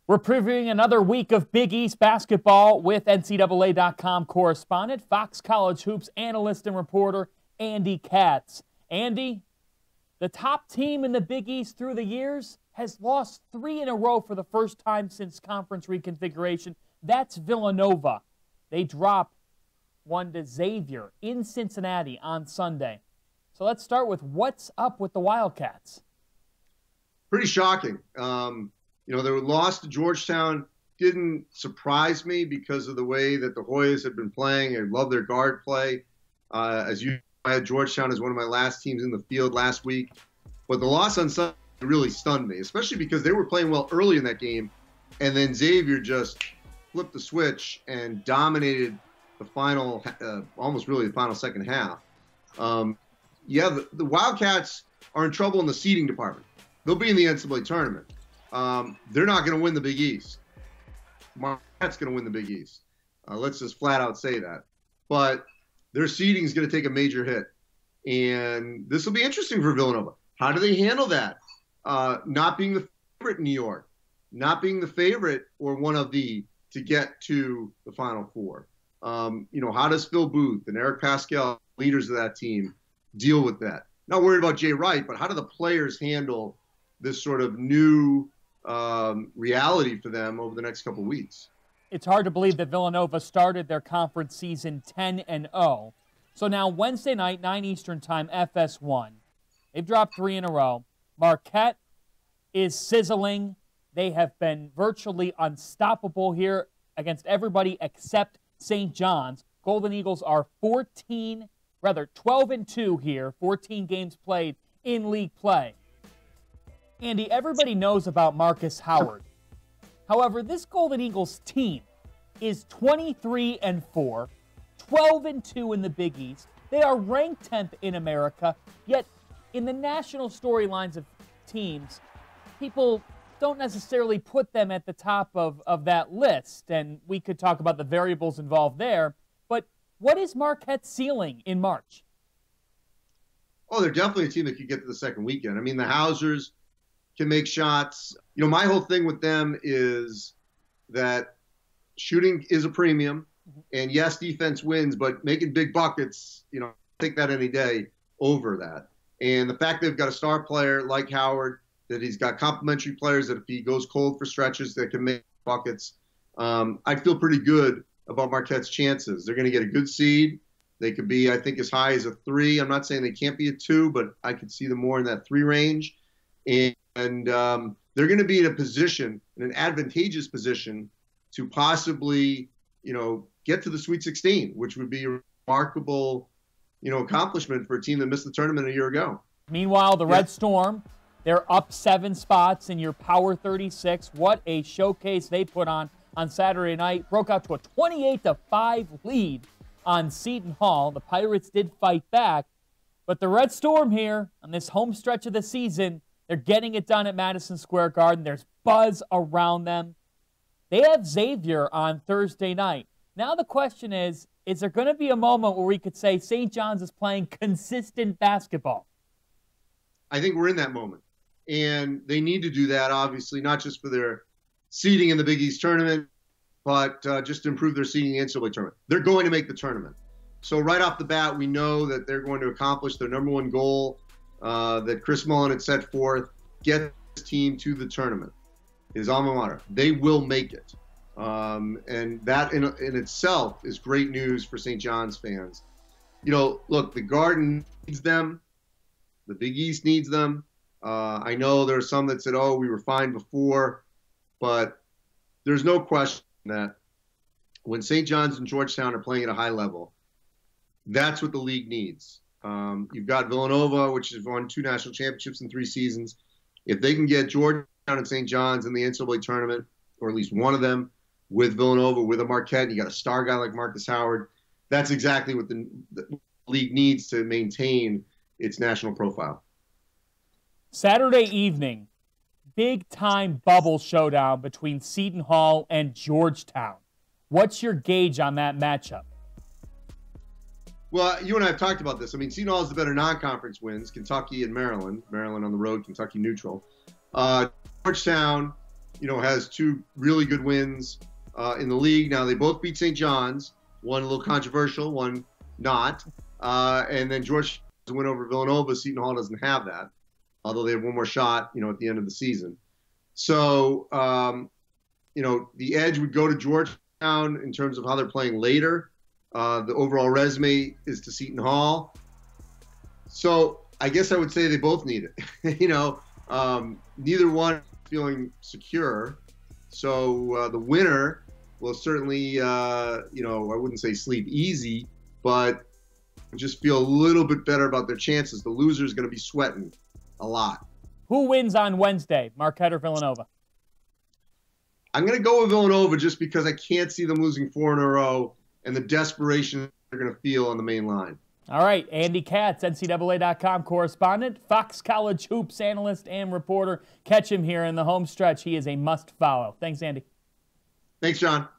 We're previewing another week of Big East basketball with NCAA.com correspondent, Fox College Hoops analyst and reporter, Andy Katz. Andy, the top team in the Big East through the years has lost 3 in a row for the first time since conference reconfiguration. That's Villanova. They drop one to Xavier in Cincinnati on Sunday. So let's start with what's up with the Wildcats. Pretty shocking. Their loss to Georgetown didn't surprise me because of the way that the Hoyas had been playing. I love their guard play. I had Georgetown as one of my last teams in the field last week. But the loss on Sunday really stunned me, especially because they were playing well early in that game, and then Xavier just flipped the switch and dominated the final, almost really the final second half. The Wildcats are in trouble in the seeding department. They'll be in the NCAA tournament. They're not going to win the Big East. Marquette's going to win the Big East. Let's just flat out say that. But their seeding is going to take a major hit. And this will be interesting for Villanova. How do they handle that? Not being the favorite in New York, not being the favorite or one of the to get to the Final Four. How does Phil Booth and Eric Pascal, leaders of that team, deal with that? Not worried about Jay Wright, but how do the players handle this sort of new reality for them over the next couple of weeks? It's hard to believe that Villanova started their conference season 10-0. So now Wednesday night, 9 Eastern time, FS1. They've dropped 3 in a row. Marquette is sizzling. They have been virtually unstoppable here against everybody except St. John's. Golden Eagles are 12-2 here, 14 games played in league play. Andy, everybody knows about Marcus Howard. However, this Golden Eagles team is 23-4, 12-2 in the Big East. They are ranked 10th in America, yet in the national storylines of teams, people don't necessarily put them at the top of that list, and we could talk about the variables involved there. But what is Marquette's ceiling in March? Oh, they're definitely a team that could get to the second weekend. I mean, the Hausers can make shots. My whole thing with them is that shooting is a premium, and yes, defense wins, but making big buckets, take that any day over that. And the fact they've got a star player like Howard, that he's got complementary players that if he goes cold for stretches that can make buckets, I feel pretty good about Marquette's chances. They're going to get a good seed. They could be, I think, as high as a 3. I'm not saying they can't be a 2, but I could see them more in that 3 range. And they're going to be in a position, in an advantageous position, to possibly, get to the Sweet 16, which would be a remarkable, accomplishment for a team that missed the tournament a year ago. Meanwhile, the Red Storm, they're up 7 spots in your Power 36. What a showcase they put on Saturday night. Broke out to a 28-5 lead on Seton Hall. The Pirates did fight back, but the Red Storm here on this home stretch of the season, they're getting it done at Madison Square Garden. There's buzz around them. They have Xavier on Thursday night. Now the question is there going to be a moment where we could say St. John's is playing consistent basketball? I think we're in that moment. And they need to do that, obviously, not just for their seeding in the Big East tournament, but just to improve their seeding in the NCAA tournament. They're going to make the tournament. So right off the bat, we know that they're going to accomplish their number one goal that Chris Mullen had set forth, get this team to the tournament, his alma mater. They will make it. And that in itself is great news for St. John's fans. Look, the Garden needs them. The Big East needs them. I know there are some that said, we were fine before, but there's no question that when St. John's and Georgetown are playing at a high level, that's what the league needs. You've got Villanova, which has won 2 national championships in 3 seasons. If they can get Georgetown and St. John's in the NCAA tournament, or at least one of them with Villanova, with a Marquette, you got a star guy like Marcus Howard, that's exactly what the league needs to maintain its national profile. Saturday evening, big-time bubble showdown between Seton Hall and Georgetown. What's your gauge on that matchup? Well, you and I have talked about this. I mean, Seton Hall has the better non-conference wins, Kentucky and Maryland. Maryland on the road, Kentucky neutral. Georgetown has two really good wins in the league. Now, they both beat St. John's, one a little controversial, one not. And then Georgetown's win over Villanova. Seton Hall doesn't have that, although they have one more shot, at the end of the season. So, the edge would go to Georgetown in terms of how they're playing later. The overall resume is to Seton Hall. So I guess I would say they both need it. Neither one is feeling secure. So the winner will certainly, I wouldn't say sleep easy, but just feel a little bit better about their chances. The loser is going to be sweating a lot. Who wins on Wednesday, Marquette or Villanova? I'm going to go with Villanova just because I can't see them losing 4 in a row and the desperation they're going to feel on the main line. All right, Andy Katz, NCAA.com correspondent, Fox College hoops analyst and reporter. Catch him here in the home stretch. He is a must follow. Thanks, Andy. Thanks, John.